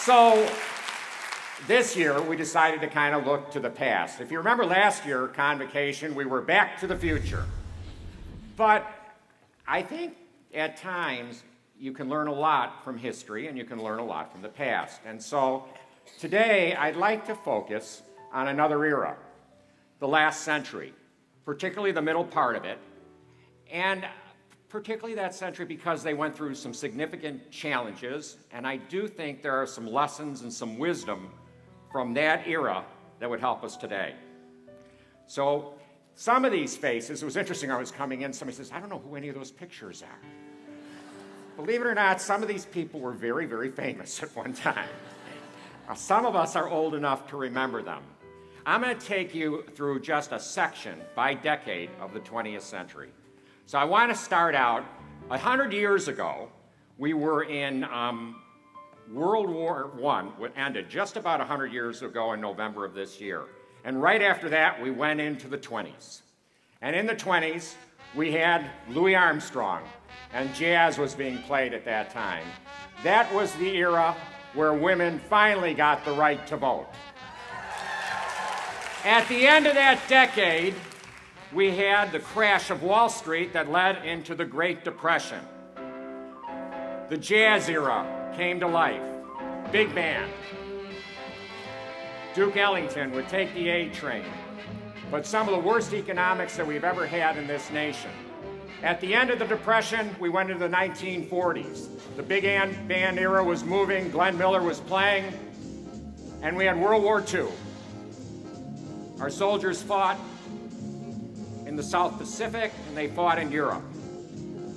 So this year, we decided to kind of look to the past. If you remember last year, Convocation, we were back to the future. But I think at times you can learn a lot from history and you can learn a lot from the past. And so today, I'd like to focus on another era, the last century, particularly the middle part of it, and particularly that century because they went through some significant challenges, and I do think there are some lessons and some wisdom from that era that would help us today. So some of these faces, it was interesting, I was coming in, somebody says, I don't know who any of those pictures are. Believe it or not, some of these people were very, very famous at one time. Some of us are old enough to remember them. I'm going to take you through just a section by decade of the 20th century. So I want to start out, 100 years ago, we were in World War I, which ended just about 100 years ago in November of this year. And right after that, we went into the 20s. And in the 20s, we had Louis Armstrong, and jazz was being played at that time. That was the era where women finally got the right to vote. At the end of that decade, we had the crash of Wall Street that led into the Great Depression. The jazz era came to life. Big band. Duke Ellington would take the A train. But some of the worst economics that we've ever had in this nation. At the end of the Depression, we went into the 1940s. The big band era was moving, Glenn Miller was playing, and we had World War II. Our soldiers fought in the South Pacific, and they fought in Europe.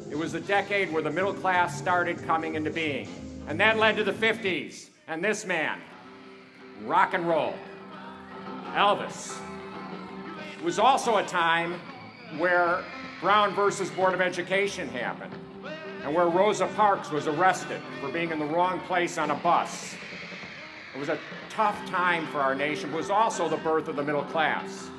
It was a decade where the middle class started coming into being. And that led to the 50s, and this man, rock and roll, Elvis. It was also a time where Brown versus Board of Education happened, and where Rosa Parks was arrested for being in the wrong place on a bus. It was a tough time for our nation, but it was also the birth of the middle class.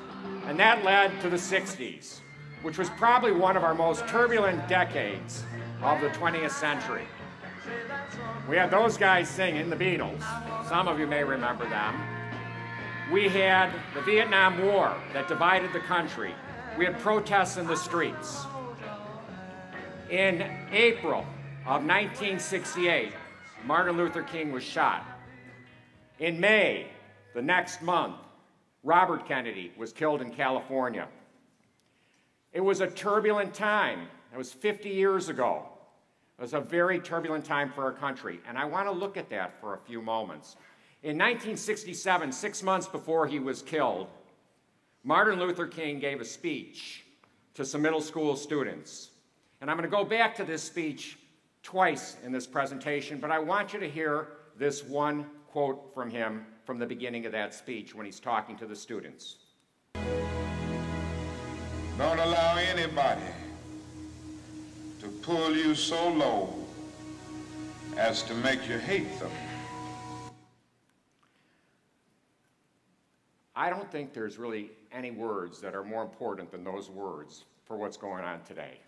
And that led to the 60s, which was probably one of our most turbulent decades of the 20th century. We had those guys singing, the Beatles. Some of you may remember them. We had the Vietnam War that divided the country. We had protests in the streets. In April of 1968, Martin Luther King was shot. In May, the next month, Robert Kennedy was killed in California. It was a turbulent time. It was 50 years ago. It was a very turbulent time for our country, and I want to look at that for a few moments. In 1967, 6 months before he was killed, Martin Luther King gave a speech to some middle school students. And I'm going to go back to this speech twice in this presentation, but I want you to hear this one quote from him from the beginning of that speech when he's talking to the students. Don't allow anybody to pull you so low as to make you hate them. I don't think there's really any words that are more important than those words for what's going on today.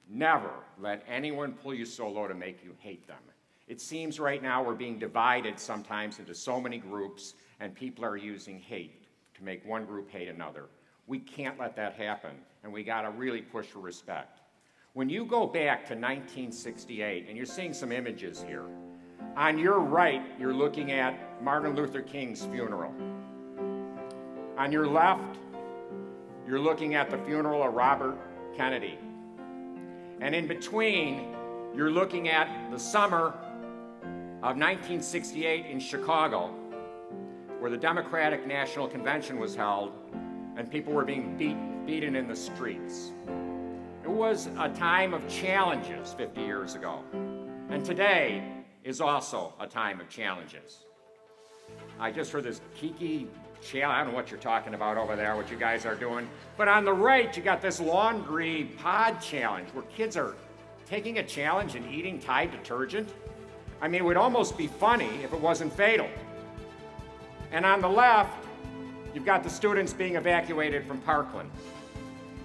Never let anyone pull you so low to make you hate them. It seems right now we're being divided sometimes into so many groups, and people are using hate to make one group hate another. We can't let that happen, and we got to really push for respect. When you go back to 1968, and you're seeing some images here, on your right, you're looking at Martin Luther King's funeral. On your left, you're looking at the funeral of Robert Kennedy. And in between, you're looking at the summer of 1968 in Chicago, where the Democratic National Convention was held, and people were being beaten in the streets. It was a time of challenges 50 years ago, and today is also a time of challenges. I just heard this Kiki challenge. I don't know what you're talking about over there, what you guys are doing, but on the right, you got this laundry pod challenge where kids are taking a challenge and eating Tide detergent. I mean, it would almost be funny if it wasn't fatal. And on the left, you've got the students being evacuated from Parkland.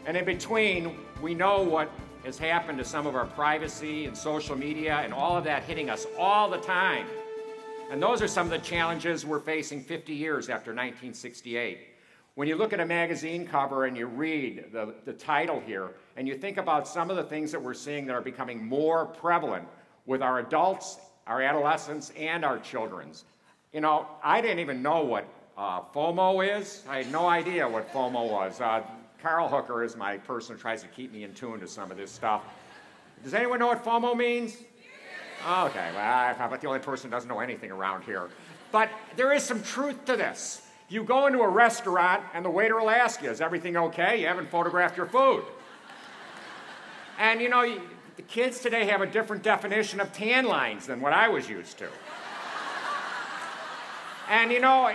And in between, we know what has happened to some of our privacy and social media and all of that hitting us all the time. And those are some of the challenges we're facing 50 years after 1968. When you look at a magazine cover and you read the title here, and you think about some of the things that we're seeing that are becoming more prevalent with our adults, our adolescents, and our children's. You know, I didn't even know what FOMO is. I had no idea what FOMO was. Carl Hooker is my person who tries to keep me in tune to some of this stuff. Does anyone know what FOMO means? Okay, well, I'm about the only person who doesn't know anything around here. But there is some truth to this. You go into a restaurant and the waiter will ask you, is everything okay? You haven't photographed your food. And you know, the kids today have a different definition of tan lines than what I was used to. And you know,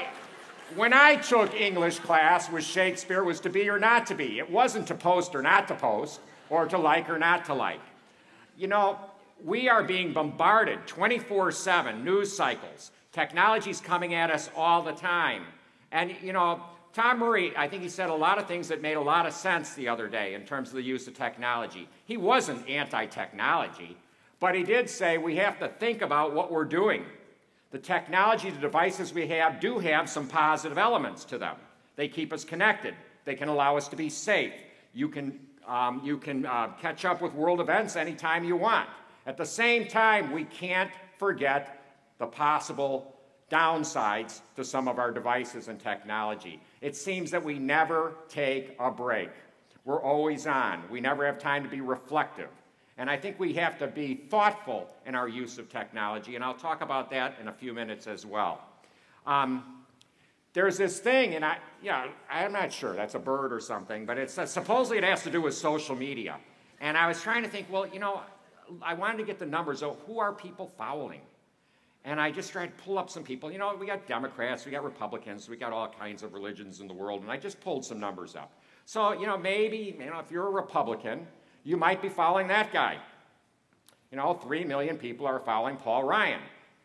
when I took English class with Shakespeare, it was to be or not to be. It wasn't to post or not to post, or to like or not to like. You know, we are being bombarded 24/7, news cycles. Technology's coming at us all the time. And you know, Tom Murray, I think he said a lot of things that made a lot of sense the other day in terms of the use of technology. He wasn't anti-technology, but he did say we have to think about what we're doing. The technology, the devices we have, do have some positive elements to them. They keep us connected. They can allow us to be safe. You can catch up with world events anytime you want. At the same time, we can't forget the possible downsides to some of our devices and technology. It seems that we never take a break. We're always on. We never have time to be reflective. And I think we have to be thoughtful in our use of technology, and I'll talk about that in a few minutes as well. There's this thing, and I'm not sure, that's a bird or something, but it's supposedly it has to do with social media. And I was trying to think, well, you know, I wanted to get the numbers of who are people following. And I just tried to pull up some people. You know, we got Democrats, we got Republicans, we got all kinds of religions in the world, and I just pulled some numbers up. So, you know, maybe, you know, if you're a Republican, you might be following that guy. You know, 3 million people are following Paul Ryan.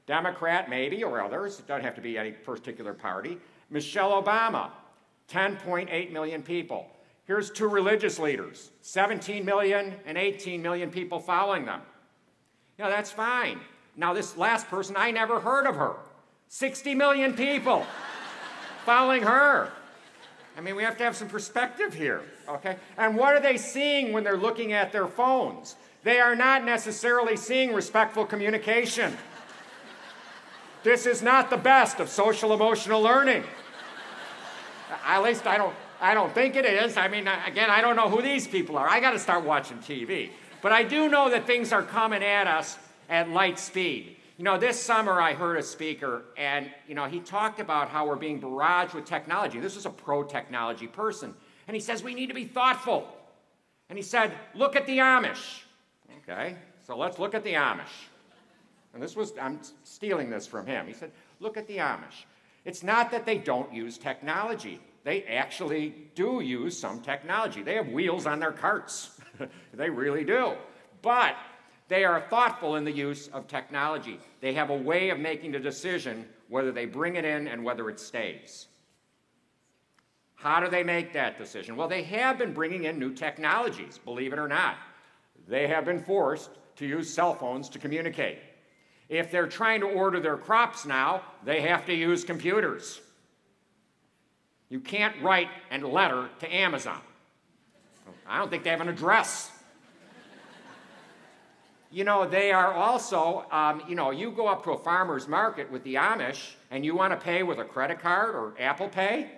Democrat, maybe, or others. It doesn't have to be any particular party. Michelle Obama, 10.8 million people. Here's two religious leaders, 17 million and 18 million people following them. You know, that's fine. Now, this last person, I never heard of her. 60 million people following her. I mean, we have to have some perspective here, okay? And what are they seeing when they're looking at their phones? They are not necessarily seeing respectful communication. This is not the best of social emotional learning. At least I don't think it is. I mean, again, I don't know who these people are. I got to start watching TV. But I do know that things are coming at us at light speed. You know, this summer I heard a speaker, and you know, he talked about how we're being barraged with technology. This was a pro-technology person. And he says, we need to be thoughtful. And he said, look at the Amish. Okay, so let's look at the Amish. And this was, I'm stealing this from him. He said, look at the Amish. It's not that they don't use technology. They actually do use some technology. They have wheels on their carts. They really do. But they are thoughtful in the use of technology. They have a way of making the decision whether they bring it in and whether it stays. How do they make that decision? Well, they have been bringing in new technologies, believe it or not. They have been forced to use cell phones to communicate. If they're trying to order their crops now, they have to use computers. You can't write a letter to Amazon. I don't think they have an address. You know, they are also, you know, you go up to a farmer's market with the Amish and you want to pay with a credit card or Apple Pay,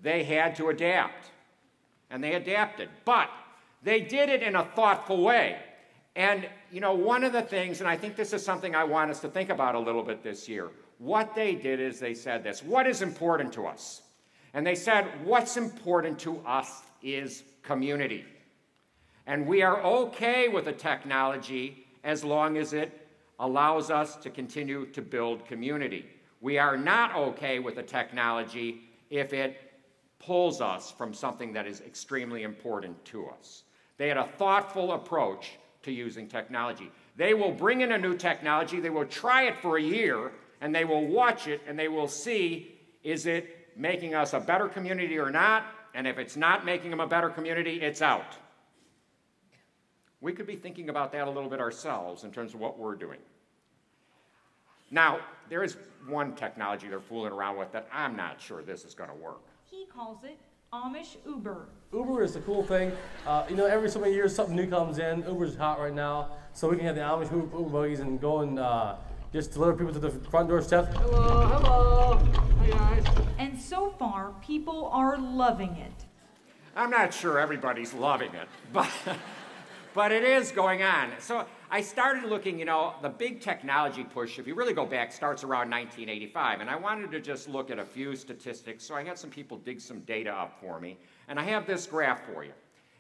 they had to adapt. And they adapted. But they did it in a thoughtful way. And, you know, one of the things, and I think this is something I want us to think about a little bit this year, what they did is they said this, what is important to us? And they said, what's important to us is community. And we are okay with the technology as long as it allows us to continue to build community. We are not okay with the technology if it pulls us from something that is extremely important to us. They had a thoughtful approach to using technology. They will bring in a new technology, they will try it for a year, and they will watch it, and they will see, is it making us a better community or not? And if it's not making them a better community, it's out. We could be thinking about that a little bit ourselves in terms of what we're doing. Now, there is one technology they're fooling around with that I'm not sure this is going to work. He calls it Amish Uber. Uber is the cool thing. You know, every so many years something new comes in. Uber's hot right now, so we can have the Amish Uber buggies and go and just deliver people to the front doorstep. Hello, hello, hey guys. And so far, people are loving it. I'm not sure everybody's loving it, but it is going on. So I started looking, you know, the big technology push, if you really go back, starts around 1985. And I wanted to just look at a few statistics. So I had some people dig some data up for me. And I have this graph for you.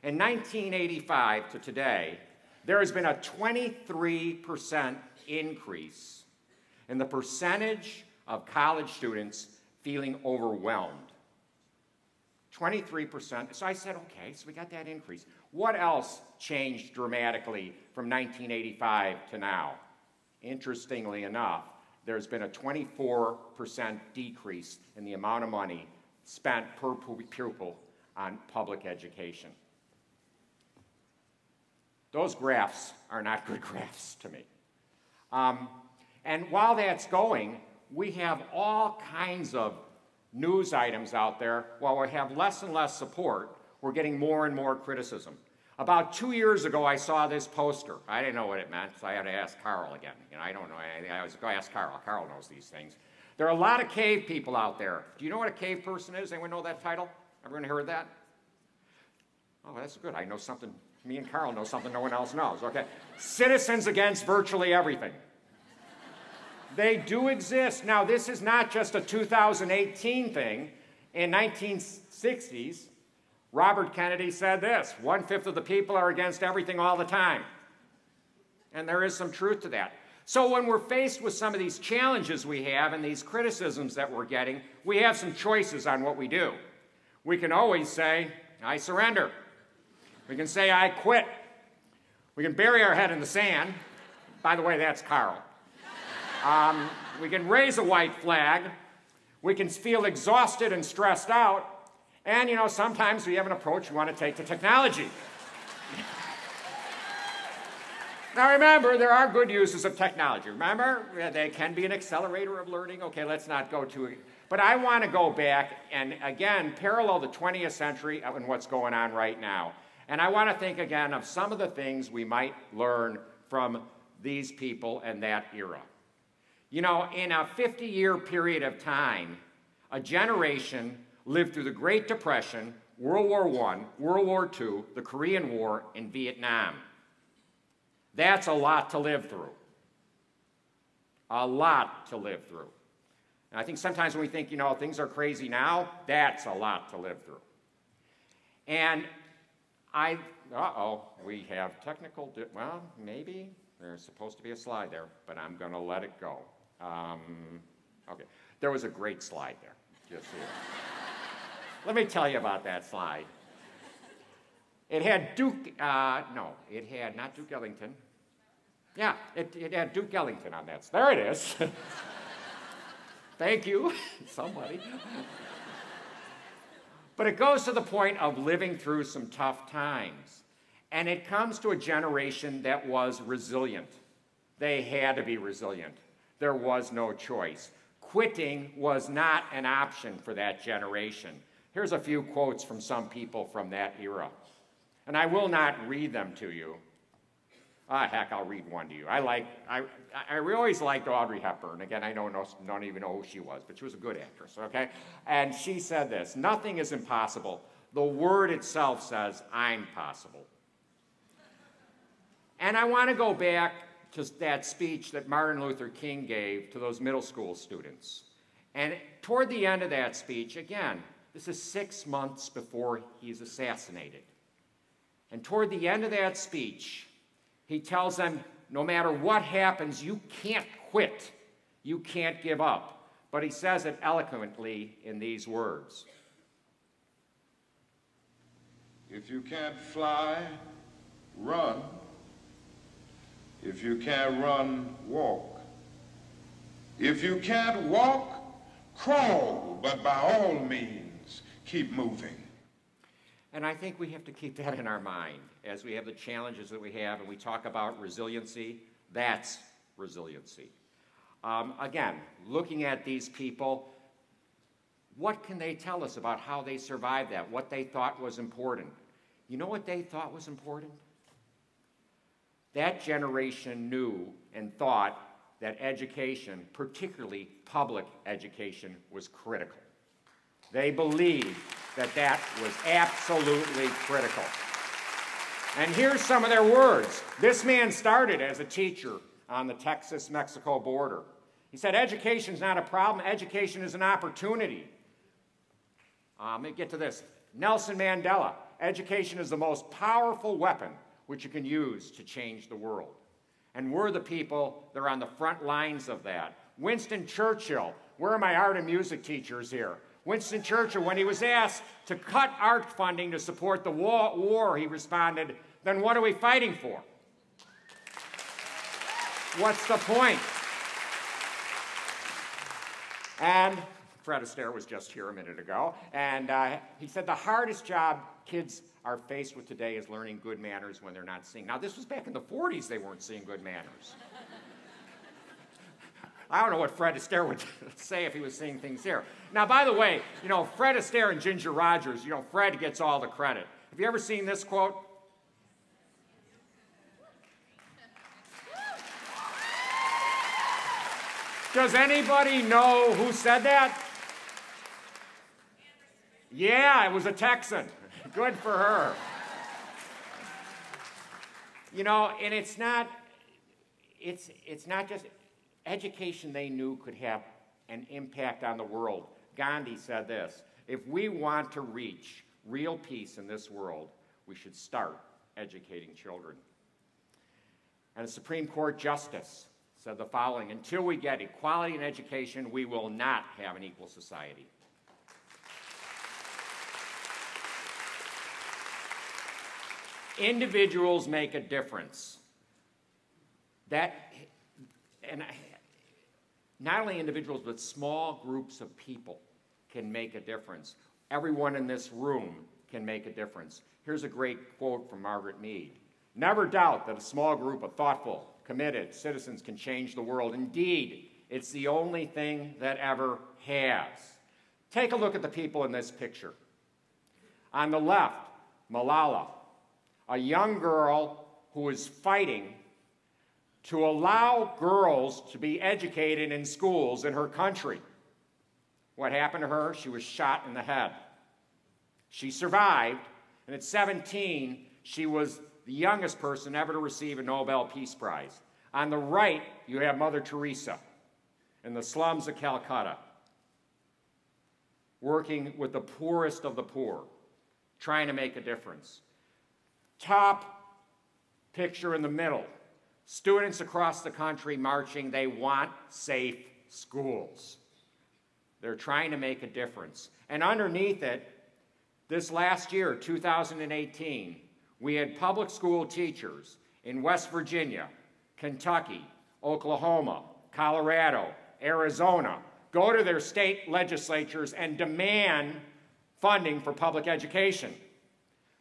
In 1985 to today, there has been a 23% increase in the percentage of college students feeling overwhelmed. 23%. So I said, okay, so we got that increase. What else changed dramatically from 1985 to now? Interestingly enough, there's been a 24% decrease in the amount of money spent per pupil on public education. Those graphs are not good graphs to me. And while that's going, we have all kinds of news items out there. While we have less and less support, we're getting more and more criticism. About 2 years ago, I saw this poster. I didn't know what it meant, so I had to ask Carl again. You know, I don't know anything. I was going to ask Carl. Carl knows these things. There are a lot of cave people out there. Do you know what a cave person is? Anyone know that title? Everyone heard that? Oh, that's good. I know something. Me and Carl know something no one else knows. Okay. Citizens against virtually everything. They do exist. Now, this is not just a 2018 thing. In 1960s, Robert Kennedy said this: 1/5 of the people are against everything all the time. And there is some truth to that. So when we're faced with some of these challenges we have and these criticisms that we're getting, we have some choices on what we do. We can always say, I surrender. We can say, I quit. We can bury our head in the sand. By the way, that's Carl. We can raise a white flag. We can feel exhausted and stressed out. And, you know, sometimes we have an approach we want to take to technology. Now, remember, there are good uses of technology. Remember, they can be an accelerator of learning. Okay, let's not go too... But I want to go back and, again, parallel the 20th century and what's going on right now. And I want to think, again, of some of the things we might learn from these people and that era. You know, in a 50-year period of time, a generation lived through the Great Depression, World War I, World War II, the Korean War, and Vietnam. That's a lot to live through. A lot to live through. And I think sometimes when we think, you know, things are crazy now, that's a lot to live through. And we have technical, well, maybe there's supposed to be a slide there, but I'm going to let it go. Okay, there was a great slide there, just here. Let me tell you about that slide. It had Duke, it had not Duke Ellington. Yeah, it had Duke Ellington on that. There it is. Thank you, somebody. But it goes to the point of living through some tough times. And it comes to a generation that was resilient. They had to be resilient. There was no choice. Quitting was not an option for that generation. Here's a few quotes from some people from that era. And I will not read them to you. Heck, I'll read one to you. I always liked Audrey Hepburn. Again, I don't even know who she was, but she was a good actress, okay? And she said this: nothing is impossible. The word itself says, I'm possible. And I want to go back to that speech that Martin Luther King gave to those middle school students. And toward the end of that speech, again, this is 6 months before he's assassinated. And toward the end of that speech, he tells them, no matter what happens, you can't quit. You can't give up. But he says it eloquently in these words. If you can't fly, run. If you can't run, walk. If you can't walk, crawl. But by all means, keep moving. And I think we have to keep that in our mind as we have the challenges that we have and we talk about resiliency. That's resiliency. Again, looking at these people, what can they tell us about how they survived that, what they thought was important? You know what they thought was important? That generation knew and thought that education, particularly public education, was critical. They believed that that was absolutely critical. And here's some of their words. This man started as a teacher on the Texas-Mexico border. He said, education is not a problem, education is an opportunity. Let me get to this. Nelson Mandela, education is the most powerful weapon which you can use to change the world. And we're the people that are on the front lines of that. Winston Churchill, where are my art and music teachers here? Winston Churchill, when he was asked to cut art funding to support the war, he responded, then what are we fighting for? What's the point? And Fred Astaire was just here a minute ago, and he said the hardest job kids are faced with today is learning good manners when they're not seeing. Now, this was back in the 40s they weren't seeing good manners. I don't know what Fred Astaire would say if he was seeing things here. Now, by the way, you know, Fred Astaire and Ginger Rogers, you know, Fred gets all the credit. Have you ever seen this quote? Does anybody know who said that? Yeah, it was a Texan. Good for her. You know, and it's not just education they knew could have an impact on the world. Gandhi said this, if we want to reach real peace in this world, we should start educating children. And a Supreme Court justice said the following, until we get equality in education, we will not have an equal society. Individuals make a difference. Not only individuals, but small groups of people can make a difference. Everyone in this room can make a difference. Here's a great quote from Margaret Mead. Never doubt that a small group of thoughtful, committed citizens can change the world. Indeed, it's the only thing that ever has. Take a look at the people in this picture. On the left, Malala, a young girl who is fighting to allow girls to be educated in schools in her country. What happened to her? She was shot in the head. She survived, and at 17, she was the youngest person ever to receive a Nobel Peace Prize. On the right, you have Mother Teresa in the slums of Calcutta, working with the poorest of the poor, trying to make a difference. Top picture in the middle, students across the country marching, they want safe schools. They're trying to make a difference. And underneath it, this last year, 2018, we had public school teachers in West Virginia, Kentucky, Oklahoma, Colorado, Arizona, go to their state legislatures and demand funding for public education.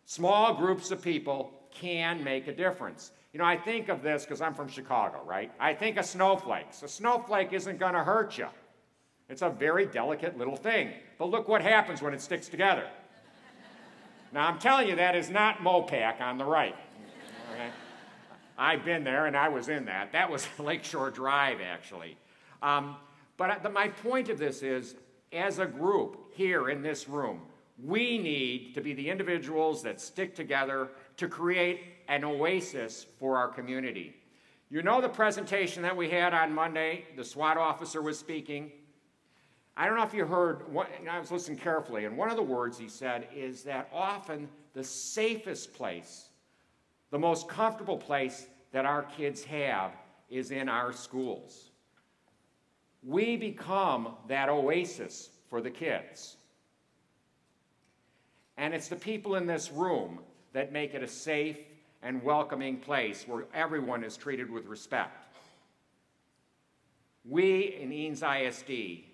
Small groups of people can make a difference. You know, I think of this because I'm from Chicago, right? I think of snowflakes. A snowflake isn't going to hurt you. It's a very delicate little thing. But look what happens when it sticks together. Now, I'm telling you, that is not Mopac on the right. Okay? I've been there, and I was in that. That was Lakeshore Drive, actually. But my point of this is, as a group here in this room, we need to be the individuals that stick together to create an oasis for our community. You know the presentation that we had on Monday, the SWAT officer was speaking. I don't know if you heard, I was listening carefully, and one of the words he said is that often the safest place, the most comfortable place that our kids have is in our schools. We become that oasis for the kids. And it's the people in this room that make it a safe and welcoming place where everyone is treated with respect. We in Eanes ISD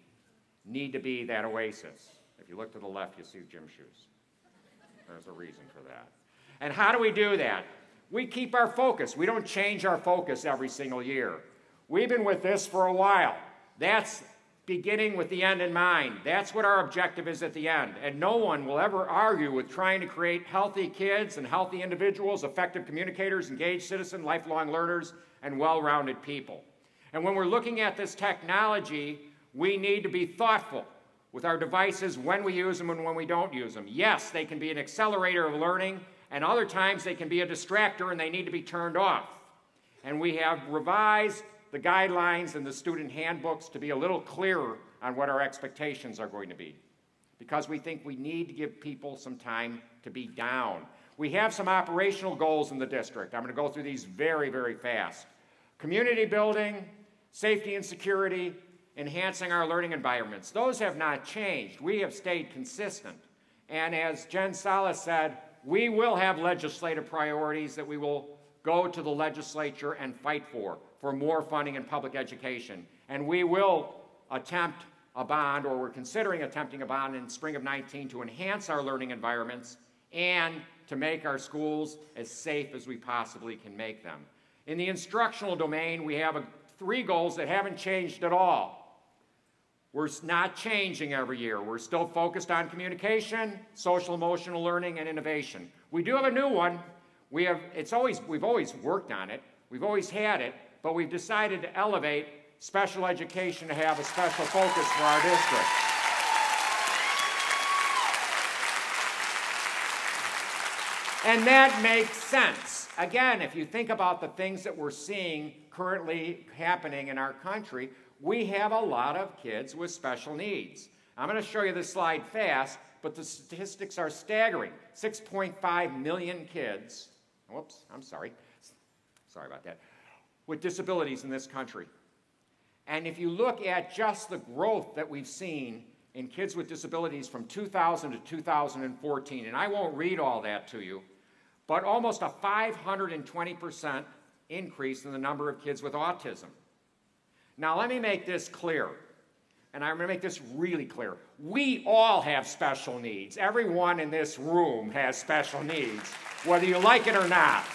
need to be that oasis. If you look to the left, you see gym shoes. There's a reason for that. And how do we do that? We keep our focus. We don't change our focus every single year. We've been with this for a while. That's beginning with the end in mind. That's what our objective is at the end. And no one will ever argue with trying to create healthy kids and healthy individuals, effective communicators, engaged citizens, lifelong learners, and well-rounded people. And when we're looking at this technology, we need to be thoughtful with our devices when we use them and when we don't use them. Yes, they can be an accelerator of learning, and other times they can be a distractor and they need to be turned off. And we have revised the guidelines and the student handbooks to be a little clearer on what our expectations are going to be, because we think we need to give people some time to be down. We have some operational goals in the district. I'm going to go through these very, very fast. Community building, safety and security, enhancing our learning environments. Those have not changed. We have stayed consistent. And as Jen Salas said, we will have legislative priorities that we will go to the legislature and fight for more funding in public education. And we will attempt a bond, or we're considering attempting a bond in spring of 19 to enhance our learning environments and to make our schools as safe as we possibly can make them. In the instructional domain, we have 3 goals that haven't changed at all. We're not changing every year. We're still focused on communication, social emotional learning, and innovation. We do have a new one. We've always worked on it. We've always had it, but we've decided to elevate special education to have a special focus for our district. And that makes sense. Again, if you think about the things that we're seeing currently happening in our country, we have a lot of kids with special needs. I'm going to show you this slide fast, but the statistics are staggering. 6.5 million kids, whoops, I'm sorry about that, with disabilities in this country. And if you look at just the growth that we've seen in kids with disabilities from 2000 to 2014, and I won't read all that to you, but almost a 520% increase in the number of kids with autism. Now let me make this clear, and I'm going to make this really clear. We all have special needs. Everyone in this room has special needs, whether you like it or not.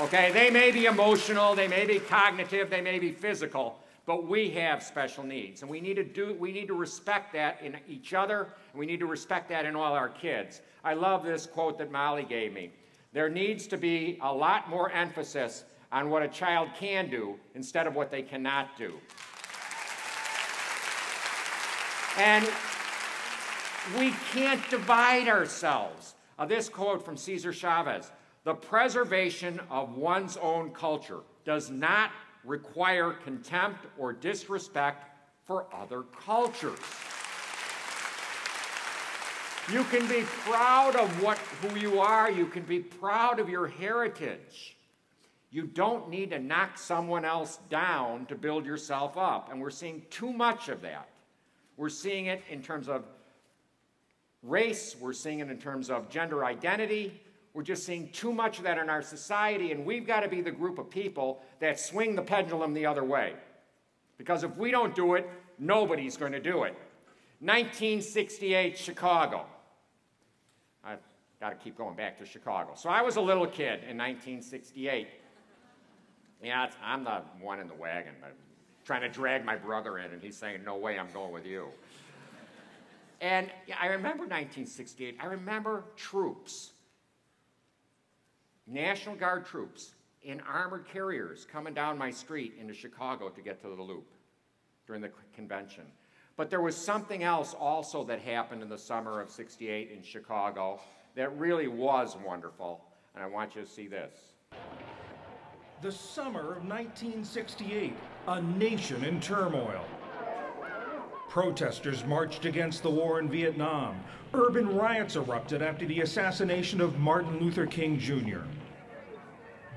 Okay, they may be emotional, they may be cognitive, they may be physical, but we have special needs, and we need to respect that in each other, and we need to respect that in all our kids. I love this quote that Molly gave me. There needs to be a lot more emphasis on what a child can do instead of what they cannot do. And we can't divide ourselves. This quote from Cesar Chavez: "The preservation of one's own culture does not require contempt or disrespect for other cultures." You can be proud of who you are. You can be proud of your heritage. You don't need to knock someone else down to build yourself up. And we're seeing too much of that. We're seeing it in terms of race. We're seeing it in terms of gender identity. We're just seeing too much of that in our society, and we've got to be the group of people that swing the pendulum the other way. Because if we don't do it, nobody's going to do it. 1968, Chicago. I've got to keep going back to Chicago. So I was a little kid in 1968. Yeah, I'm the one in the wagon, but trying to drag my brother in, and he's saying, "No way, I'm going with you." And I remember 1968. I remember troops, National Guard troops in armored carriers coming down my street into Chicago to get to the Loop during the convention. But there was something else also that happened in the summer of '68 in Chicago that really was wonderful, and I want you to see this. The summer of 1968, a nation in turmoil. Protesters marched against the war in Vietnam. Urban riots erupted after the assassination of Martin Luther King Jr.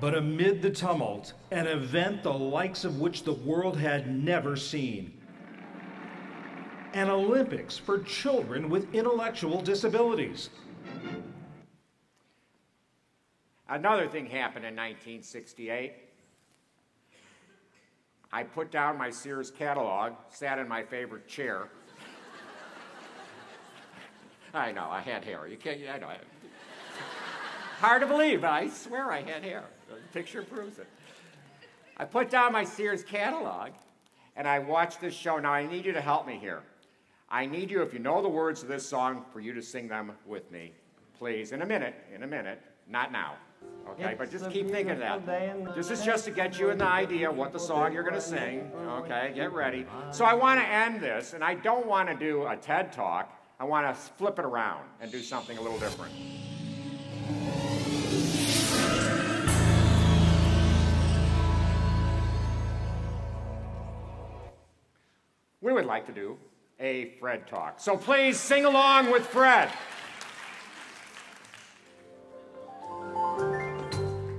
But amid the tumult, an event the likes of which the world had never seen. An Olympics for children with intellectual disabilities. Another thing happened in 1968. I put down my Sears catalog, sat in my favorite chair. I know, I had hair. You can't, I know. Hard to believe, but I swear I had hair. The picture proves it. I put down my Sears catalog, and I watched this show. Now, I need you to help me here. I need you, if you know the words of this song, for you to sing them with me, please, in a minute, not now, okay? But just keep thinking of that. This is just to get you an idea of what the song you're going to sing, okay? Get ready. So I want to end this, and I don't want to do a TED Talk. I want to flip it around and do something a little different. We would like to do a Fred Talk. So please sing along with Fred.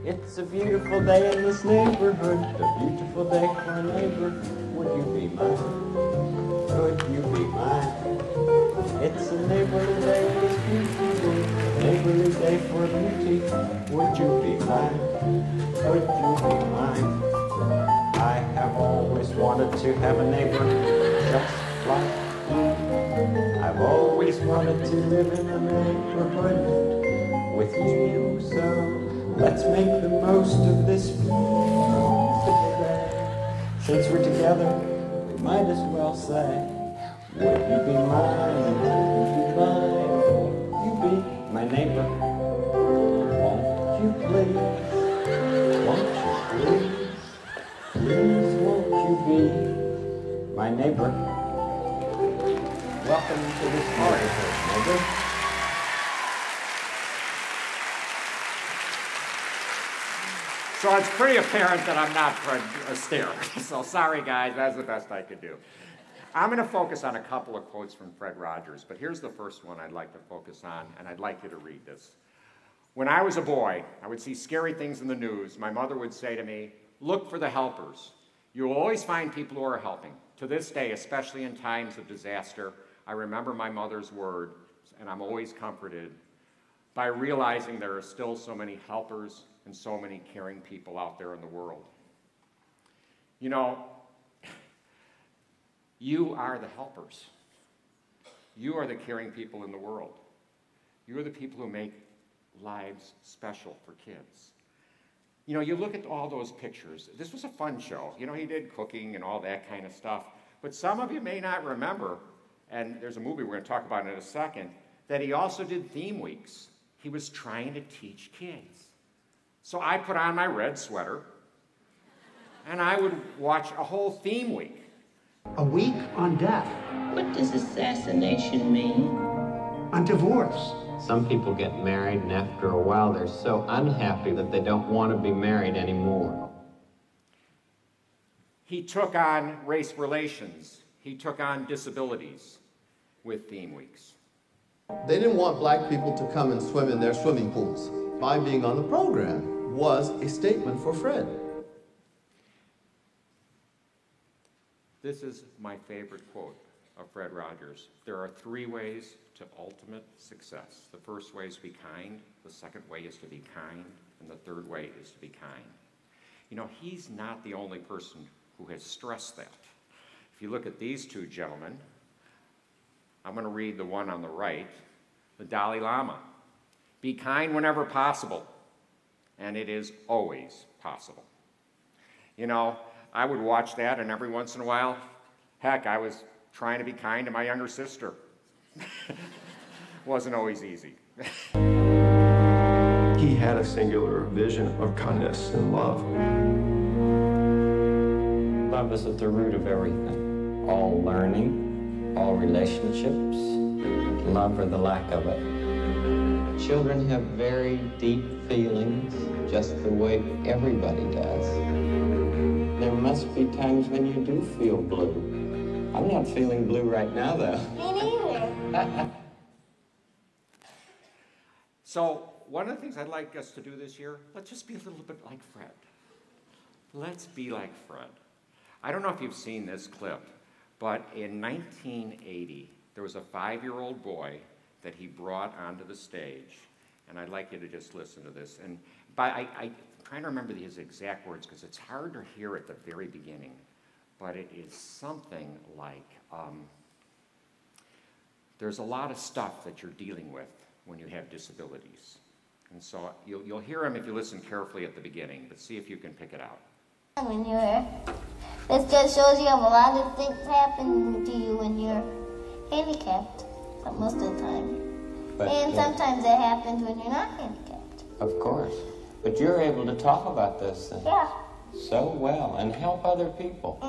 It's a beautiful day in this neighborhood, a beautiful day for a neighbor. Would you be mine? Could you be mine? It's a neighborly day in this beautiful day, a neighborly day for beauty. Would you be mine? Could you be mine? I have always wanted to have a neighbor just like you. I've always wanted to live in a neighborhood with you, so let's make the most of this beautiful day. Since we're together, we might as well say, would you be mine? Would you be mine? Won't you be my neighbor? Won't you please? Won't you please? Please won't you be my neighbor? Welcome to this party, neighbor. So it's pretty apparent that I'm not Fred Astaire. So sorry, guys, that's the best I could do. I'm going to focus on a couple of quotes from Fred Rogers, but here's the first one I'd like to focus on, and I'd like you to read this. When I was a boy, I would see scary things in the news. My mother would say to me, look for the helpers. You will always find people who are helping. To this day, especially in times of disaster, I remember my mother's words, and I'm always comforted by realizing there are still so many helpers and so many caring people out there in the world. You know, you are the helpers. You are the caring people in the world. You are the people who make lives special for kids. You know, you look at all those pictures. This was a fun show. You know, he did cooking and all that kind of stuff. But some of you may not remember, and there's a movie we're going to talk about in a second, that he also did theme weeks. He was trying to teach kids. So I put on my red sweater, and I would watch a whole theme week. A week on death. What does assassination mean? On divorce. Some people get married, and after a while they're so unhappy that they don't want to be married anymore. He took on race relations. He took on disabilities with theme weeks. They didn't want black people to come and swim in their swimming pools. My being on the program was a statement for Fred. This is my favorite quote of Fred Rogers. There are 3 ways to ultimate success. The first way is to be kind, the second way is to be kind, and the third way is to be kind. You know, he's not the only person who has stressed that. If you look at these 2 gentlemen, I'm going to read the one on the right, the Dalai Lama. Be kind whenever possible, and it is always possible. You know, I would watch that, and every once in a while, heck, I was trying to be kind to my younger sister. Wasn't always easy. He had a singular vision of kindness and love. Love is at the root of everything. All learning, all relationships, love or the lack of it. Children have very deep feelings, just the way everybody does. There must be times when you do feel blue. I'm not feeling blue right now, though. Me neither. So one of the things I'd like us to do this year, let's just be a little bit like Fred. Let's be like Fred. I don't know if you've seen this clip, but in 1980, there was a 5-year-old boy that he brought onto the stage, and I'd like you to just listen to this. And I'm trying to remember his exact words because it's hard to hear at the very beginning, but it is something like, there's a lot of stuff that you're dealing with when you have disabilities. And so you'll hear him if you listen carefully at the beginning, but see if you can pick it out. When you're, this just shows you have a lot of things happen to you when you're handicapped, most of the time. But, and sometimes it happens when you're not handicapped. Of course. But you're able to talk about those things so well and help other people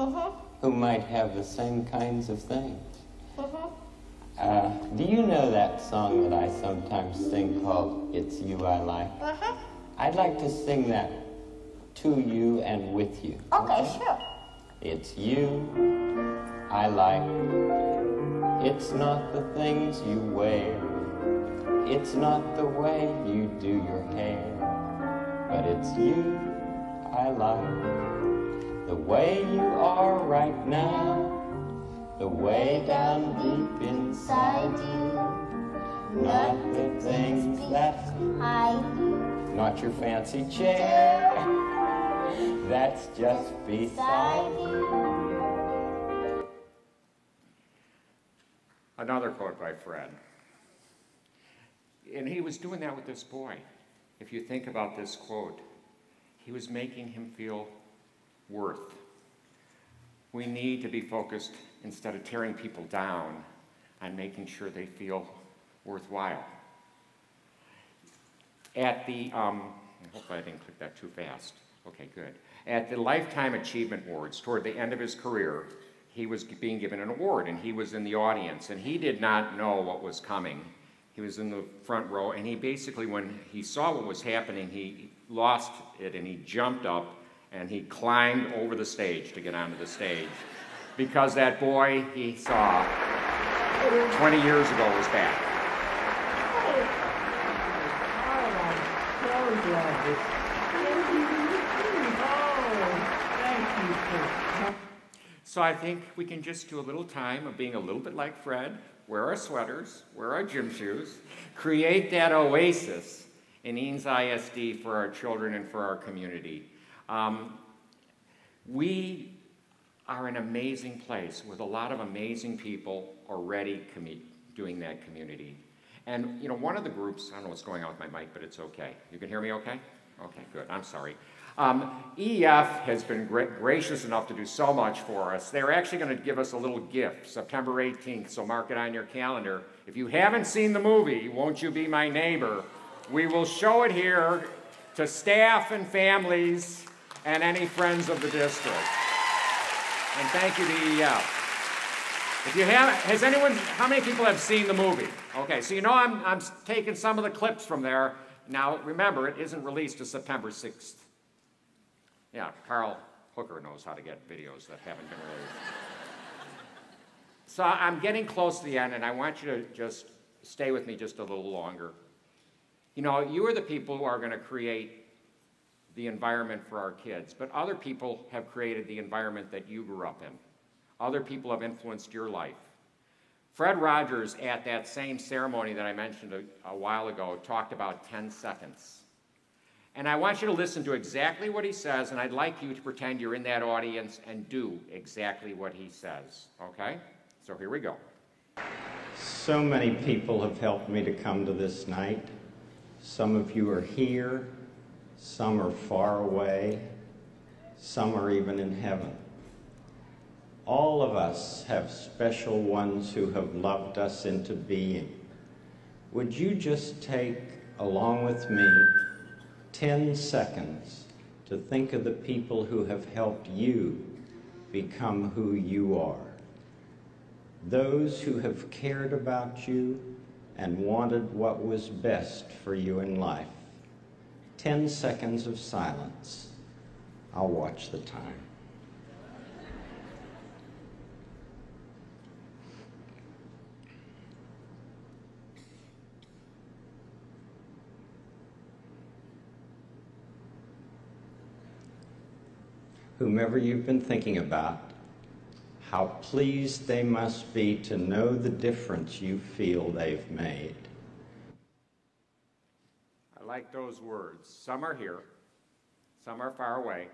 who might have the same kinds of things. Do you know that song that I sometimes sing called It's You I Like? I'd like to sing that to you and with you. Okay, sure. It's you I like. It's not the things you wear. It's not the way you do your hair. But it's you I like. The way you are right now. The way down deep inside you. Not the things that hide you. Not your fancy chair. That's just beside you. Another quote by Fred. And he was doing that with this boy. If you think about this quote, he was making him feel worth. We need to be focused, instead of tearing people down, on making sure they feel worthwhile. At the, hopefully I didn't click that too fast. Okay, good. At the Lifetime Achievement Awards, toward the end of his career, he was being given an award, and he was in the audience, and he did not know what was coming. He was in the front row, and he basically, when he saw what was happening, he lost it, and he jumped up, and he climbed over the stage to get onto the stage, because that boy he saw 20 years ago was back. So I think we can just do a little time of being a little bit like Fred, wear our sweaters, wear our gym shoes, create that oasis in Eanes ISD for our children and for our community. We are an amazing place with a lot of amazing people already doing that community. And you know, one of the groups, I don't know what's going on with my mic, but it's okay. You can hear me okay? Okay, good, I'm sorry. EF has been gracious enough to do so much for us. They're actually going to give us a little gift, September 18th, so mark it on your calendar. If you haven't seen the movie, Won't You Be My Neighbor, we will show it here to staff and families and any friends of the district. And thank you to EF. If you haven't, has anyone, how many people have seen the movie? Okay, so you know I'm taking some of the clips from there. Now, remember, it isn't released to September 6th. Yeah, Carl Hooker knows how to get videos that haven't been released. So I'm getting close to the end, and I want you to just stay with me just a little longer. You know, you are the people who are going to create the environment for our kids, but other people have created the environment that you grew up in. Other people have influenced your life. Fred Rogers, at that same ceremony that I mentioned a while ago, talked about 10 seconds. And I want you to listen to exactly what he says, and I'd like you to pretend you're in that audience and do exactly what he says, okay? So here we go. So many people have helped me to come to this night. Some of you are here, some are far away, some are even in heaven. All of us have special ones who have loved us into being. Would you just take, along with me, 10 seconds to think of the people who have helped you become who you are. Those who have cared about you and wanted what was best for you in life. 10 seconds of silence. I'll watch the time. Whomever you've been thinking about, how pleased they must be to know the difference you feel they've made. I like those words. Some are here, some are far away,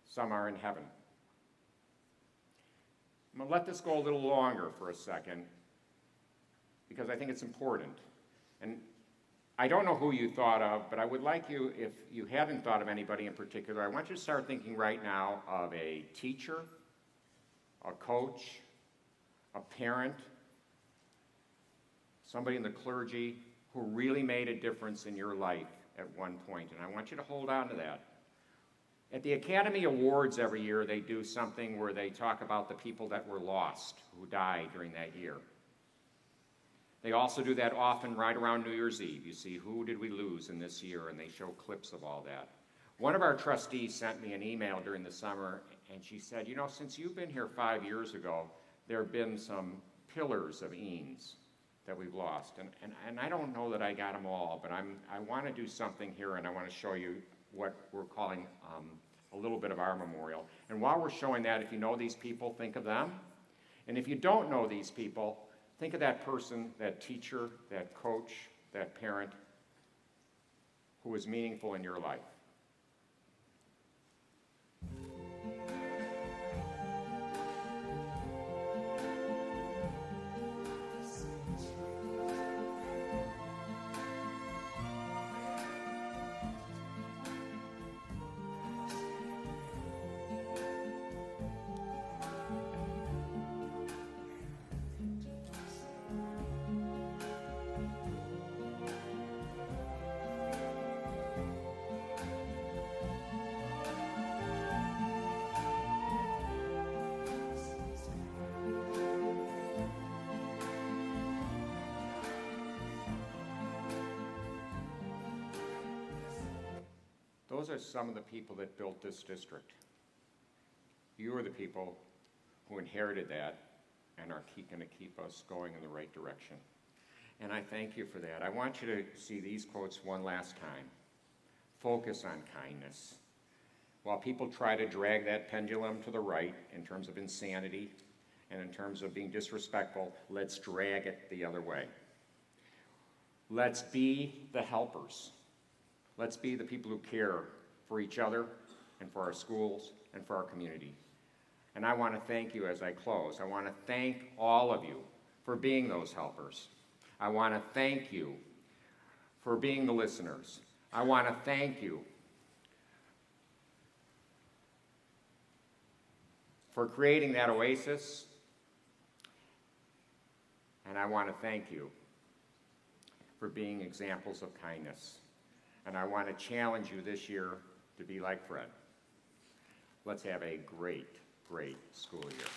some are in heaven. I'm going to let this go a little longer for a second because I think it's important. And I don't know who you thought of, but I would like you, if you haven't thought of anybody in particular, I want you to start thinking right now of a teacher, a coach, a parent, somebody in the clergy who really made a difference in your life at one point, and I want you to hold on to that. At the Academy Awards every year, they do something where they talk about the people that were lost, who died during that year. They also do that often right around New Year's Eve. You see, who did we lose in this year, and they show clips of all that. One of our trustees sent me an email during the summer, and she said, you know, since you've been here 5 years ago, there have been some pillars of Eanes that we've lost. And I don't know that I got them all, but I want to do something here, and I want to show you what we're calling a little bit of our memorial. And while we're showing that, if you know these people, think of them. And if you don't know these people, think of that person, that teacher, that coach, that parent who was meaningful in your life. Those are some of the people that built this district. You are the people who inherited that and are going to keep us going in the right direction. And I thank you for that. I want you to see these quotes one last time. Focus on kindness. While people try to drag that pendulum to the right in terms of insanity and in terms of being disrespectful, let's drag it the other way. Let's be the helpers. Let's be the people who care for each other and for our schools and for our community. And I want to thank you as I close. I want to thank all of you for being those helpers. I want to thank you for being the listeners. I want to thank you for creating that oasis. And I want to thank you for being examples of kindness. And I want to challenge you this year to be like Fred. Let's have a great, great school year.